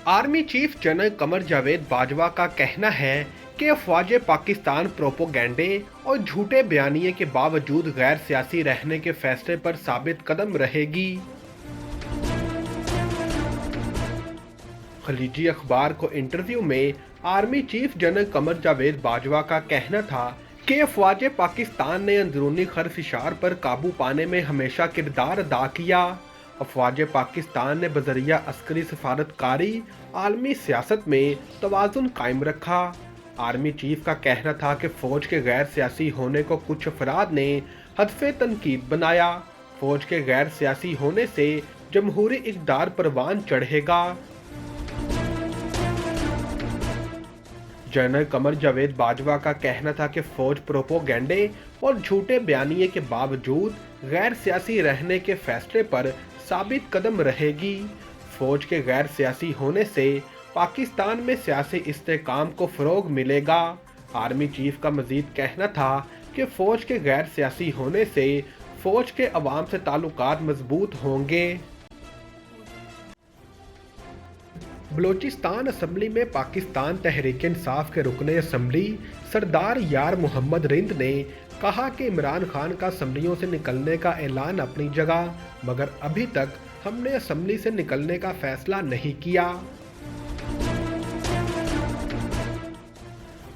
Army chief general Qamar Javed Bajwa का कहना है कि अफवाज पाकिस्तान प्रोपोगंडे और झूठे बयानिए के बावजूद गैर सियासी रहने के फैसले पर साबित कदम रहेगी। खलीजी अखबार को इंटरव्यू में army chief general Qamar Javed Bajwa का कहना था कि अफवाज पाकिस्तान ने अंदरूनी खरफिशार पर काबू पाने में हमेशा किरदार अदा किया। अफवाज पाकिस्तान ने बजरिया अस्करी सफारतकारी आलमी सियासत में तवाज़ुन कायम रखा। आर्मी चीफ का कहना था कि फ़ौज के गैर सियासी होने को कुछ अफराद ने हदफ़े तनकीद बनाया। फ़ौज के गैर सियासी होने से जमहूरी इक़्तिदार परवान चढ़ेगा। जनरल कमर जावेद बाजवा का कहना था कि फ़ौज प्रोपोगंडे और झूठे बयानिए के बावजूद गैर सियासी रहने के फैसले पर साबित कदम रहेगी। फ़ौज के गैर सियासी होने से पाकिस्तान में सियासी इस्तेहकाम को फ़रोग़ मिलेगा। आर्मी चीफ का मज़ीद कहना था कि फ़ौज के गैर सियासी होने से फ़ौज के अवाम से ताल्लुकात मजबूत होंगे। बलोचिस्तान असम्बली में पाकिस्तान तहरीक इंसाफ के रुकने असम्बली सरदार यार मोहम्मद रिंद ने कहा कि इमरान खान का असम्बलियों से निकलने का ऐलान अपनी जगह, मगर अभी तक हमने असम्बली से निकलने का फैसला नहीं किया।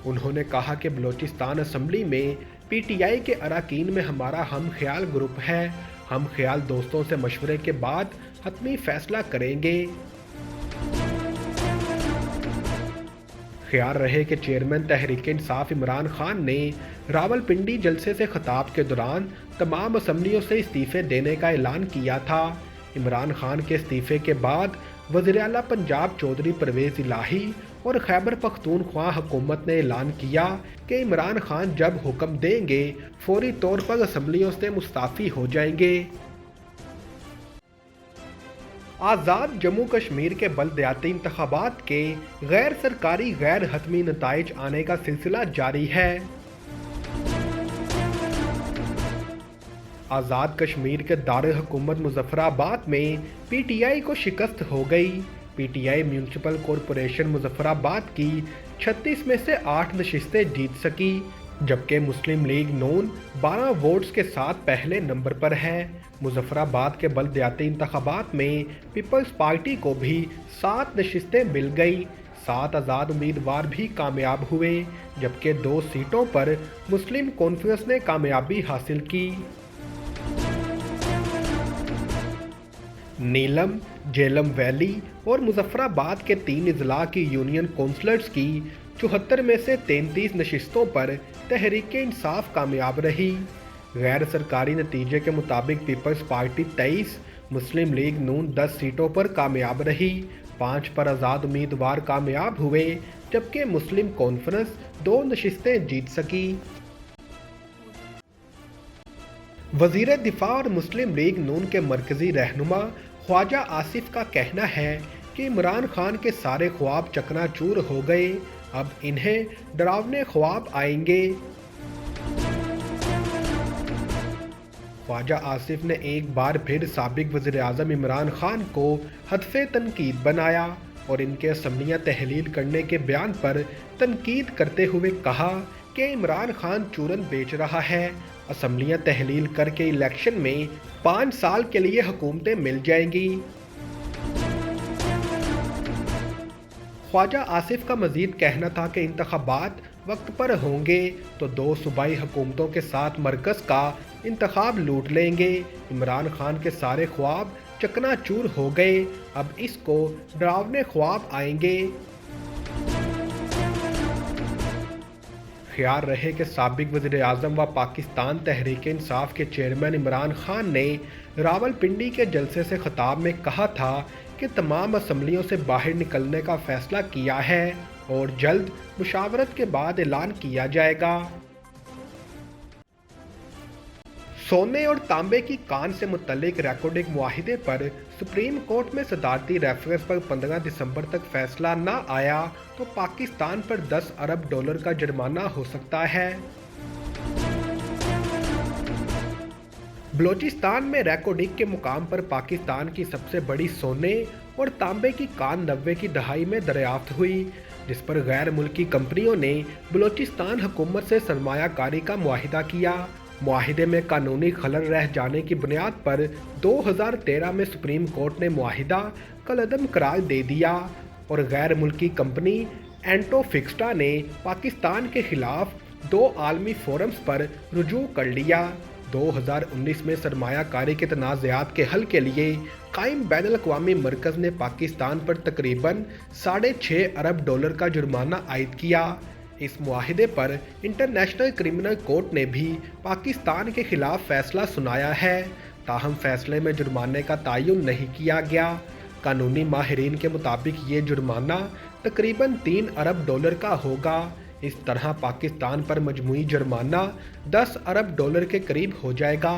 उन्होंने कहा कि बलोचिस्तान असम्बली में पीटीआई के अरकान में हमारा हम ख्याल ग्रुप है। हम ख्याल दोस्तों से मशवरे के बाद हतमी फैसला करेंगे। ख्याल रहे कि चेयरमैन तहरीक इंसाफ इमरान खान ने रावलपिंडी जलसे से खिताब के दौरान तमाम असम्बलियों से इस्तीफ़े देने का ऐलान किया था। इमरान खान के इस्तीफ़े के बाद वज़ीर आला पंजाब चौधरी परवेज़ इलाही और खैबर पख्तूनख्वा हुकूमत ने ऐलान किया कि इमरान खान जब हुक्म देंगे फौरी तौर पर असम्बलियों से मुस्ताफ़ी हो जाएंगे। आज़ाद जम्मू कश्मीर के बलदियाती इंतखाबात के गैर सरकारी गैर हतमी नताइज आने का सिलसिला जारी है। आज़ाद कश्मीर के दारुल हुकूमत मुजफ्फराबाद में पीटीआई को शिकस्त हो गई। पीटीआई म्यूनसिपल कॉरपोरेशन मुजफ्फराबाद की 36 में से 8 नशिस्तें जीत सकी, जबकि मुस्लिम लीग नून 12 वोट्स के साथ पहले नंबर पर है। मुजफ्फराबाद के बलदियाती इंतखाबात में पीपल्स पार्टी को भी 7 नशिस्तें मिल गई। 7 आज़ाद उम्मीदवार भी कामयाब हुए, जबकि 2 सीटों पर मुस्लिम कॉन्फ्रेंस ने कामयाबी हासिल की। नीलम, झेलम वैली और मुजफ्फराबाद के 3 अजला की यूनियन कौंसलर्स की 74 में से 33 नशिस्तों पर तहरीक इंसाफ कामयाब रही। गैर सरकारी नतीजे के मुताबिक पीपल्स पार्टी 23, मुस्लिम लीग नून 10 सीटों पर कामयाब रही। 5 पर आज़ाद उम्मीदवार कामयाब हुए, जबकि मुस्लिम कॉन्फ्रेंस 2 नशिस्तें जीत सकी। वज़ीर दिफा और मुस्लिम लीग नून के मरकज़ी रहनुमा ख्वाजा आसिफ का कहना है कि इमरान खान के सारे ख्वाब चकनाचूर हो गए, अब इन्हें डरावने ख्वाब आएंगे। ख्वाजा आसिफ ने एक बार फिर साबिक वज़ीर आज़म इमरान खान को हदफ़े तनकीद बनाया और इनके असम्बलियाँ तहलील करने के बयान पर तनकीद करते हुए कहा कि इमरान खान चूरन बेच रहा है। असम्बलियाँ तहलील करके इलेक्शन में 5 साल के लिए हुकूमतें मिल जाएंगी। ख्वाजा आसिफ का मज़ीद कहना था कि इंतखाबात वक्त पर होंगे तो 2 सूबाई हुकूमतों के साथ मरकज़ का इंतखाब लूट लेंगे। इमरान खान के सारे ख्वाब चकनाचूर हो गए, अब इसको डरावने ख्वाब आएंगे। ख्याल रहे कि साबिक वज़ीर आज़म व पाकिस्तान तहरीक इंसाफ के चेयरमैन इमरान खान ने रावलपिंडी के जलसे से खिताब में कहा था कि तमाम असम्बलियों से बाहर निकलने का फैसला किया है और जल्द मुशावरत के बाद ऐलान किया जाएगा। सोने और तांबे की कान से मुतल्लिक रेकॉर्डिंग मुआहिदे पर सुप्रीम कोर्ट में सदारती रेफरेंस पर 15 दिसंबर तक फैसला न आया तो पाकिस्तान पर $10 अरब का जुर्माना हो सकता है। बलोचिस्तान में रेकोडिक के मुकाम पर पाकिस्तान की सबसे बड़ी सोने और तांबे की कान 90 की दहाई में दरियाफ्त हुई, जिस पर गैर मुल्की कंपनियों ने बलूचिस्तान हुकूमत से सरमायाकारी का मुआहिदा किया। मुआहिदे में कानूनी खलल रह जाने की बुनियाद पर 2013 में सुप्रीम कोर्ट ने मुआहिदा कलअदम करार दे दिया और गैर मुल्की कंपनी एंटोफिक्स्टा ने पाकिस्तान के खिलाफ 2 आलमी फोरम्स पर रुजू कर लिया। 2019 में सरमायाकारी के तनाज़ात के हल के लिए कायम बैनुल अक़वामी मरकज़ ने पाकिस्तान पर तकरीबन $6.5 अरब का जुर्माना आयद किया। इस मुआहिदे पर इंटरनेशनल क्रिमिनल कोर्ट ने भी पाकिस्तान के खिलाफ फैसला सुनाया है, ताहम फैसले में जुर्माने का तयन नहीं किया गया। कानूनी माहिरीन के मुताबिक ये जुर्माना तकरीबन $3 अरब का होगा। इस तरह पाकिस्तान पर मजमूई जुर्माना $10 अरब के करीब हो जाएगा,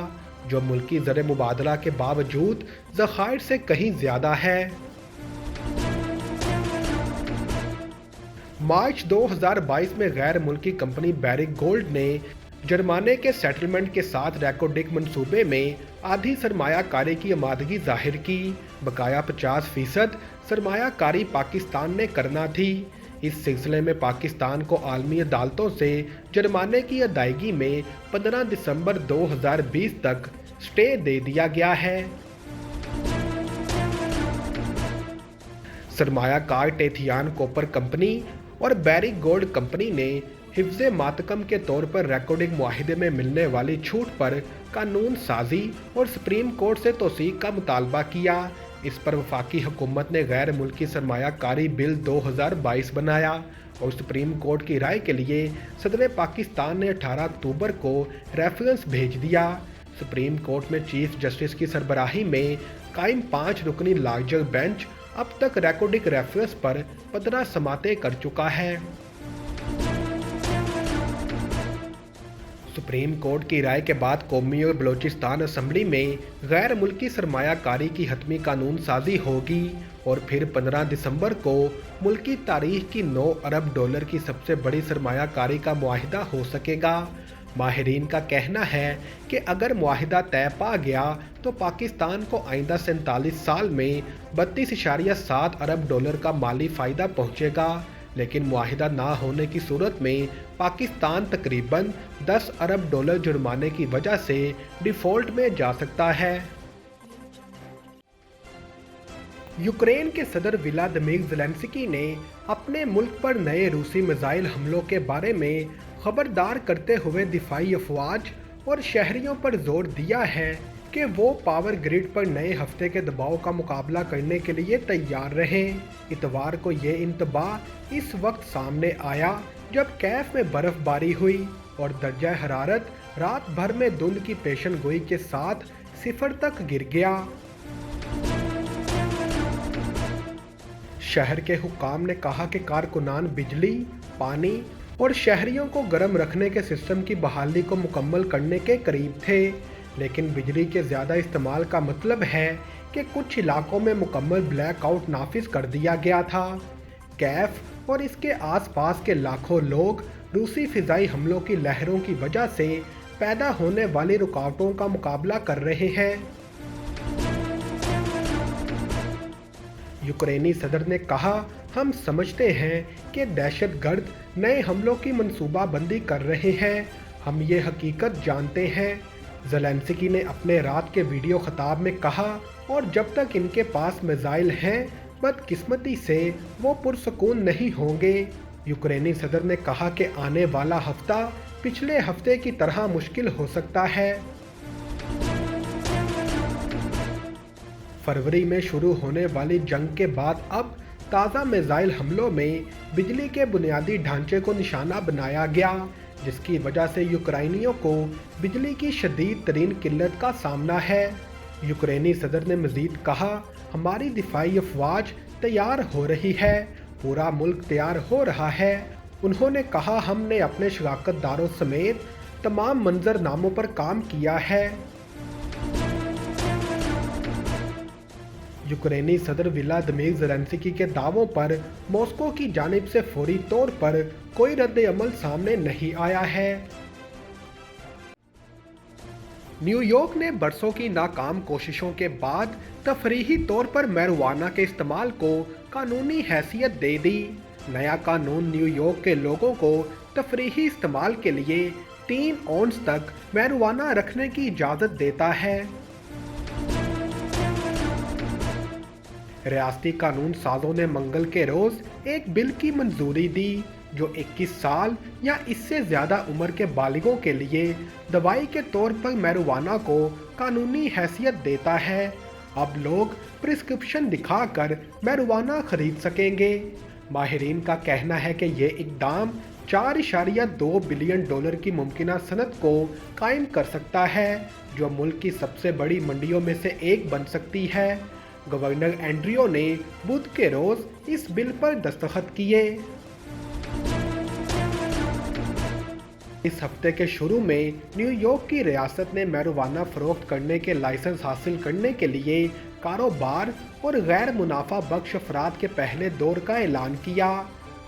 जो मुल्की ज़र मुबादला के बावजूद ज़खायर से कहीं ज़्यादा है। मार्च 2022 में गैर मुल्की कंपनी बैरिक गोल्ड ने जुर्माने के सेटलमेंट के साथ रैकोडिक मंसूबे में आधी सरमायाकारी की आमादगी जाहिर की। बकाया 50% सरमायाकारी पाकिस्तान ने करना थी। इस सिलसिले में पाकिस्तान को आलमी अदालतों से जुर्माने की अदायगी में 15 दिसंबर 2020 तक स्टे दे दिया गया है। सरमायाकार टेथियान कॉपर कंपनी और बैरिक गोल्ड कंपनी ने हिफ्ज़े मातकम के तौर पर रिकॉर्डिंग मुआहिदे में मिलने वाली छूट पर कानून साजी और सुप्रीम कोर्ट से तौसीक का मुतालबा किया। इस पर वफाकी हुकूमत ने गैर मुल्की सरमायाकारी बिल 2022 बनाया और सुप्रीम कोर्ट की राय के लिए सदर पाकिस्तान ने 18 अक्टूबर को रेफरेंस भेज दिया। सुप्रीम कोर्ट में चीफ जस्टिस की सरबराही में कायम 5 रुकनी लार्जर बेंच अब तक रिकॉर्डिंग रेफरेंस पर 15 समातें कर चुका है। सुप्रीम कोर्ट की राय के बाद कौमी और बलूचिस्तान असम्बली में गैर मुल्की सरमायाकारी की हतमी कानून साजी होगी और फिर 15 दिसंबर को मुल्की तारीख की $9 अरब की सबसे बड़ी सरमायाकारी का मुआहिदा हो सकेगा। माहिरीन का कहना है कि अगर मुआहिदा तय पा गया तो पाकिस्तान को आइंदा 47 साल में $32.7 अरब का माली फ़ायदा पहुँचेगा, लेकिन मुआहिदा ना होने की सूरत में पाकिस्तान तकरीबन $10 अरब जुर्माने की वजह से डिफ़ॉल्ट में जा सकता है। यूक्रेन के सदर व्लादिमीर ज़ेलेंस्की ने अपने मुल्क पर नए रूसी मिसाइल हमलों के बारे में खबरदार करते हुए दिफाई अफवाज और शहरियों पर जोर दिया है कि वो पावर ग्रिड पर नए हफ्ते के दबाव का मुकाबला करने के लिए तैयार रहें। इतवार को ये इंतबाह इस वक्त सामने आया जब कैफ में बर्फबारी हुई और दर्जा हरारत रात भर में धुंध की पेशन गोई के साथ 0 तक गिर गया। शहर के हुक्काम ने कहा कि कारकुनान बिजली, पानी और शहरियों को गर्म रखने के सिस्टम की बहाली को मुकम्मल करने के करीब थे, लेकिन बिजली के ज़्यादा इस्तेमाल का मतलब है कि कुछ इलाकों में मुकम्मल ब्लैकआउट नाफिज कर दिया गया था। कैफ और इसके आसपास के लाखों लोग रूसी फ़िज़ाई हमलों की लहरों की वजह से पैदा होने वाली रुकावटों का मुकाबला कर रहे हैं। यूक्रेनी सदर ने कहा, हम समझते हैं कि दहशतगर्द नए हमलों की मंसूबाबंदी कर रहे हैं, हम ये हकीकत जानते हैं। ज़ेलेंस्की ने अपने रात के वीडियो खिताब में कहा, और जब तक इनके पास मिसाइल हैं बदकिस्मती से वो पुरसकून नहीं होंगे। यूक्रेनी सदर ने कहा कि आने वाला हफ्ता पिछले हफ्ते की तरह मुश्किल हो सकता है। फरवरी में शुरू होने वाली जंग के बाद अब ताज़ा मिसाइल हमलों में बिजली के बुनियादी ढांचे को निशाना बनाया गया, जिसकी वजह से यूक्रेनियों को बिजली की शदीद तरीन किल्लत का सामना है। यूक्रेनी सदर ने मज़ीद कहा, हमारी दिफाई अफवाज तैयार हो रही है, पूरा मुल्क तैयार हो रहा है। उन्होंने कहा, हमने अपने शराकतदारों समेत तमाम मंजरनामों पर काम किया है। यूक्रेनी सदर व्लादिमीर ज़ेलेंस्की के दावों पर मॉस्को की जानिब से फौरी तौर पर कोई रद्द अमल सामने नहीं आया है। न्यूयॉर्क ने बरसों की नाकाम कोशिशों के बाद तफरीही तौर पर मैरिजुआना के इस्तेमाल को कानूनी हैसियत दे दी। नया कानून न्यूयॉर्क के लोगों को तफरीही इस्तेमाल के लिए 3 औंस तक मैरिजुआना रखने की इजाज़त देता है। रियासती कानून साजों ने मंगल के रोज एक बिल की मंजूरी दी जो 21 साल या इससे ज़्यादा उम्र के बालिगों के लिए दवाई के तौर पर मैरिजुआना को कानूनी हैसियत देता है। अब लोग प्रिस्क्रिप्शन दिखाकर मैरिजुआना खरीद सकेंगे। माहिरीन का कहना है कि ये इकदाम $4.2 बिलियन की मुमकिना सनत को कायम कर सकता है, जो मुल्क की सबसे बड़ी मंडियों में से एक बन सकती है। गवर्नर एंड्रियो ने बुध के रोज इस बिल पर दस्तखत किए। इस हफ्ते के शुरू में न्यूयॉर्क की रियासत ने मैरिजुआना फरोख्त करने के लाइसेंस हासिल करने के लिए कारोबार और गैर मुनाफा बख्श अफराद के पहले दौर का ऐलान किया।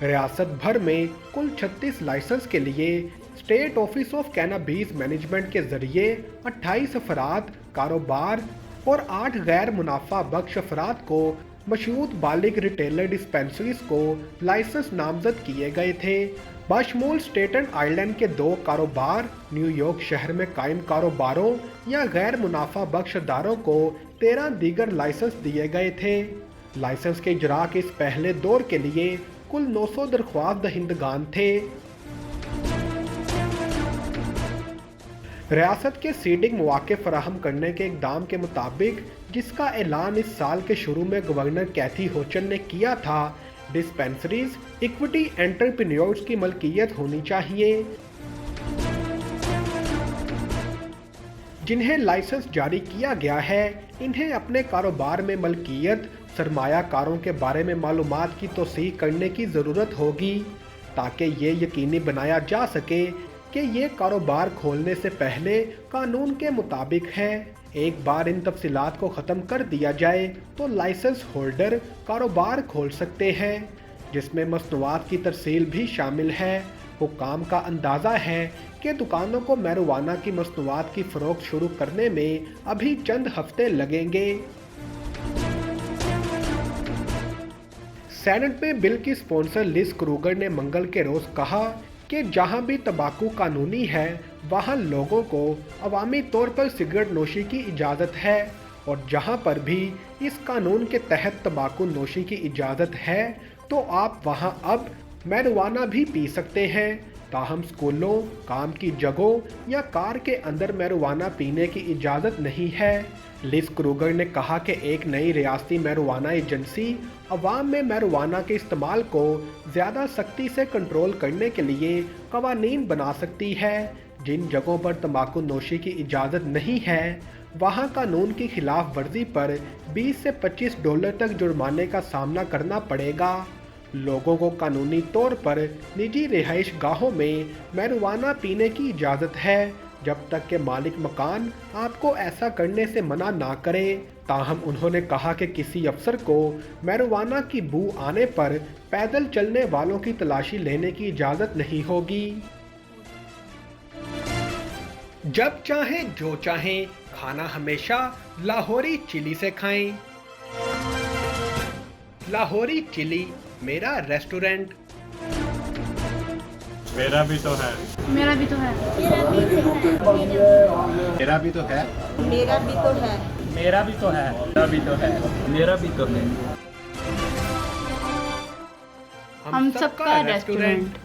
रियासत भर में कुल 36 लाइसेंस के लिए state office of cannabis management के जरिए 28 अफराद, कारोबार और 8 गैर मुनाफा बख्श अफराद को मशहूर बालिग रिटेलर डिस्पेंसरीज को लाइसेंस नामजद किए गए थे। बशमूल स्टेटन आइलैंड के 2 कारोबार, न्यूयॉर्क शहर में कायम कारोबारों या गैर मुनाफा बख्श अदारों को 13 दीगर लाइसेंस दिए गए थे। लाइसेंस के इजरा के इस पहले दौर के लिए कुल 900 दरख्वास्त दहिंदगान थे। रियासत के सीडिंग मौके फराहम करने के इकदाम के मुताबिक, जिसका ऐलान इस साल के शुरू में गवर्नर कैथी होचन ने किया था, डिस्पेंसरीज इक्विटी एंटरप्रेन्योर्स की मलकियत होनी चाहिए। जिन्हें लाइसेंस जारी किया गया है, इन्हें अपने कारोबार में मलकियत सरमायाकारों के बारे में मालूमात की तौसीक करने की ज़रूरत होगी ताकि ये यकीनी बनाया जा सके कि ये कारोबार खोलने से पहले कानून के मुताबिक है। एक बार इन तफसीलात को ख़त्म कर दिया जाए तो लाइसेंस होल्डर कारोबार खोल सकते हैं, जिसमें मसनूआत की तरसील भी शामिल है। हुक्काम का अंदाज़ा है कि दुकानों को मैरिजुआना की मसनूआत की फ़रोख्त शुरू करने में अभी चंद हफ्ते लगेंगे। सेनेट में बिल की स्पॉन्सर लिज क्रूगर ने मंगल के रोज़ कहा कि जहां भी तंबाकू कानूनी है, वहां लोगों को अवामी तौर पर सिगरेट नोशी की इजाज़त है, और जहां पर भी इस कानून के तहत तंबाकू नोशी की इजाज़त है तो आप वहां अब मैरिजुआना भी पी सकते हैं। ताहम स्कूलों, काम की जगहों या कार के अंदर मैरिजुआना पीने की इजाज़त नहीं है। लिज क्रूगर ने कहा कि एक नई रियासती मैरिजुआना एजेंसी अवाम में मैरिजुआना के इस्तेमाल को ज़्यादा सख्ती से कंट्रोल करने के लिए कवानीन बना सकती है। जिन जगहों पर तंबाकू नोशी की इजाज़त नहीं है, वहां कानून की खिलाफ वर्जी पर $20 से $25 तक जुर्माने का सामना करना पड़ेगा। लोगों को कानूनी तौर पर निजी रिहाइश गाहों में मैरिजुआना पीने की इजाज़त है, जब तक कि मालिक मकान आपको ऐसा करने से मना ना करे। ताहम उन्होंने कहा कि किसी अफसर को मैरिजुआना की बू आने पर पैदल चलने वालों की तलाशी लेने की इजाज़त नहीं होगी। जब चाहें जो चाहें, खाना हमेशा लाहौरी चिली से खाएं। लाहौरी चिली मेरा रेस्टोरेंट। मेरा भी तो है। मेरा भी तो है। मेरा भी तो है। मेरा भी तो है। मेरा भी तो है। मेरा भी तो है। मेरा भी तो है। हम सबका रेस्टोरेंट।